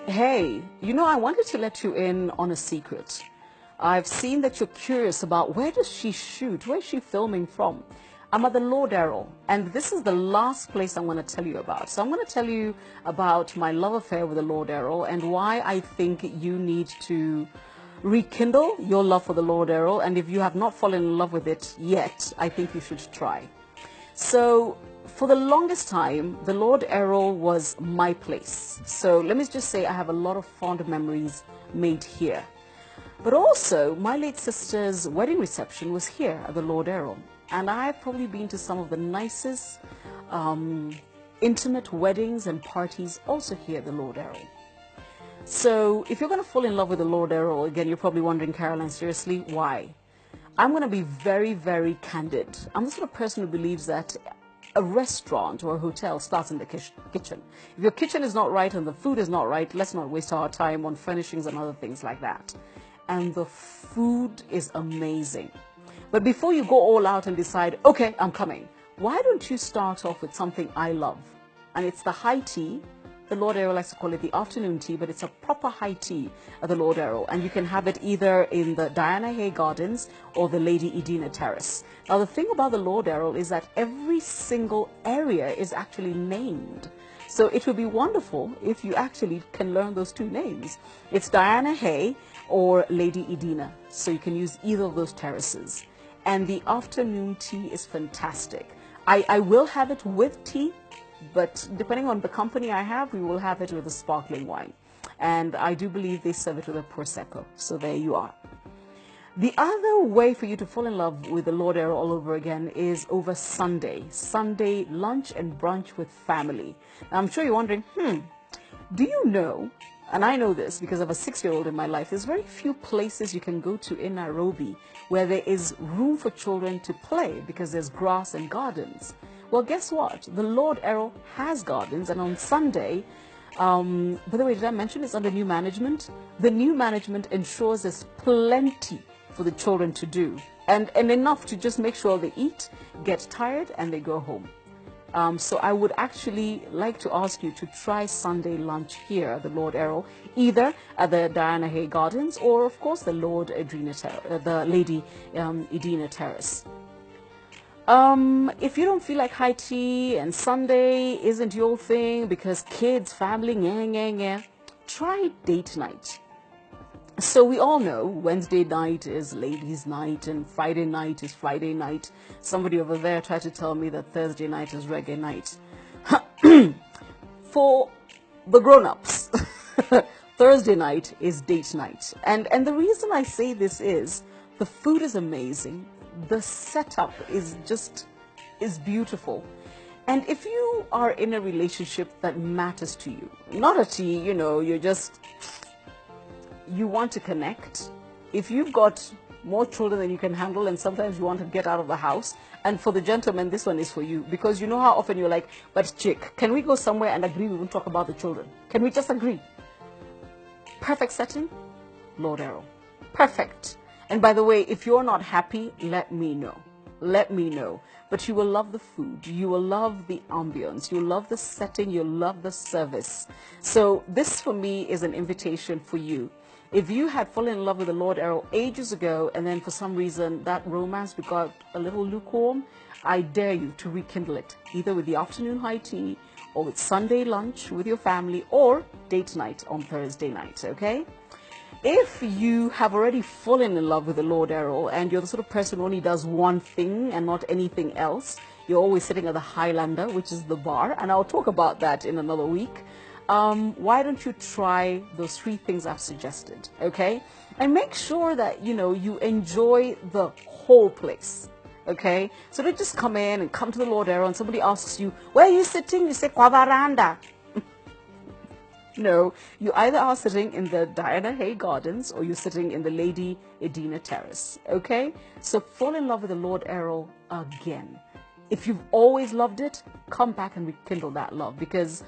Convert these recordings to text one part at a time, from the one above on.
Hey, I wanted to let you in on a secret. I've seen that you're curious about where does she shoot? Where's she filming from? I'm at the Lord Erroll, and this is the last place I'm going to tell you about. So I'm going to tell you about my love affair with the Lord Erroll and why I think you need to rekindle your love for the Lord Erroll. And if you have not fallen in love with it yet, I think you should try. So for the longest time, the Lord Erroll was my place. So let me just say I have a lot of fond memories made here. But also, my late sister's wedding reception was here at the Lord Erroll. And I've probably been to some of the nicest intimate weddings and parties also here at the Lord Erroll. So if you're going to fall in love with the Lord Erroll, again, you're probably wondering, Caroline, seriously, why? I'm going to be very, very candid. I'm the sort of person who believes that a restaurant or a hotel starts in the kitchen. If your kitchen is not right and the food is not right, let's not waste our time on furnishings and other things like that. And the food is amazing. But before you go all out and decide, okay, I'm coming, why don't you start off with something I love? And it's the high tea. The Lord Erroll likes to call it the afternoon tea, but it's a proper high tea at the Lord Erroll. And you can have it either in the Diana Hay Gardens or the Lady Edina Terrace. Now, the thing about the Lord Erroll is that every single area is actually named. So it would be wonderful if you actually can learn those two names. It's Diana Hay or Lady Edina. So you can use either of those terraces. And the afternoon tea is fantastic. I will have it with tea, but depending on the company I have, we will have it with a sparkling wine. And I do believe they serve it with a Prosecco. So there you are. The other way for you to fall in love with the Lord Erroll all over again is over Sunday lunch and brunch with family. Now, I'm sure you're wondering, do you know, and I know this because I have a 6-year-old in my life, there's very few places you can go to in Nairobi where there is room for children to play because there's grass and gardens. Well, guess what? The Lord Erroll has gardens, and on Sunday, by the way, did I mention it's under new management? The new management ensures there's plenty for the children to do, and enough to just make sure they eat, get tired, and they go home. So I would actually like to ask you to try Sunday lunch here at the Lord Erroll, either at the Diana Hay Gardens or, of course, the the Lady Edina Terrace. If you don't feel like high tea and Sunday isn't your thing because kids, family, try date night. So we all know Wednesday night is ladies' night and Friday night is Friday night. Somebody over there tried to tell me that Thursday night is reggae night. For the grown-ups, Thursday night is date night. And the reason I say this is the food is amazing. The setup is beautiful. And if you are in a relationship that matters to you, not a tea, you want to connect. If you've got more children than you can handle and sometimes you want to get out of the house, and for the gentlemen, this one is for you, because you know how often you're like, but chick, can we go somewhere and agree we won't talk about the children? Can we just agree? Perfect setting, Lord Erroll. Perfect. And by the way, if you're not happy, let me know. Let me know. But you will love the food. You will love the ambience. You'll love the setting. You'll love the service. So this for me is an invitation for you. If you had fallen in love with the Lord Erroll ages ago and then for some reason that romance got a little lukewarm, I dare you to rekindle it, either with the afternoon high tea or with Sunday lunch with your family or date night on Thursday night, okay? If you have already fallen in love with the Lord Erroll and you're the sort of person who only does one thing and not anything else, you're always sitting at the Highlander, which is the bar, and I'll talk about that in another week. Why don't you try those 3 things I've suggested, okay? And make sure that, you enjoy the whole place, okay? So don't just come in and come to the Lord Erroll and somebody asks you, where are you sitting? You say, Kwa veranda. No, you either are sitting in the Diana Hay Gardens or you're sitting in the Lady Edina Terrace, okay? So fall in love with the Lord Erroll again. If you've always loved it, come back and rekindle that love, because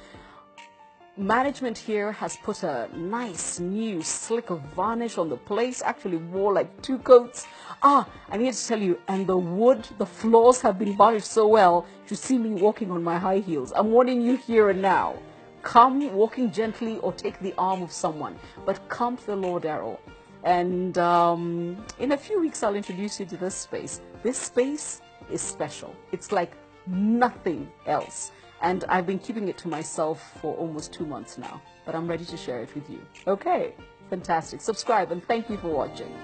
management here has put a nice new slick of varnish on the place, actually wore like 2 coats. I need to tell you, and the floors have been varnished so well, you see me walking on my high heels. I'm warning you here and now. Come walking gently or take the arm of someone, but come to the Lord Erroll. And in a few weeks, I'll introduce you to this space. This space is special. It's like nothing else. And I've been keeping it to myself for almost 2 months now, but I'm ready to share it with you. Okay, fantastic. Subscribe and thank you for watching.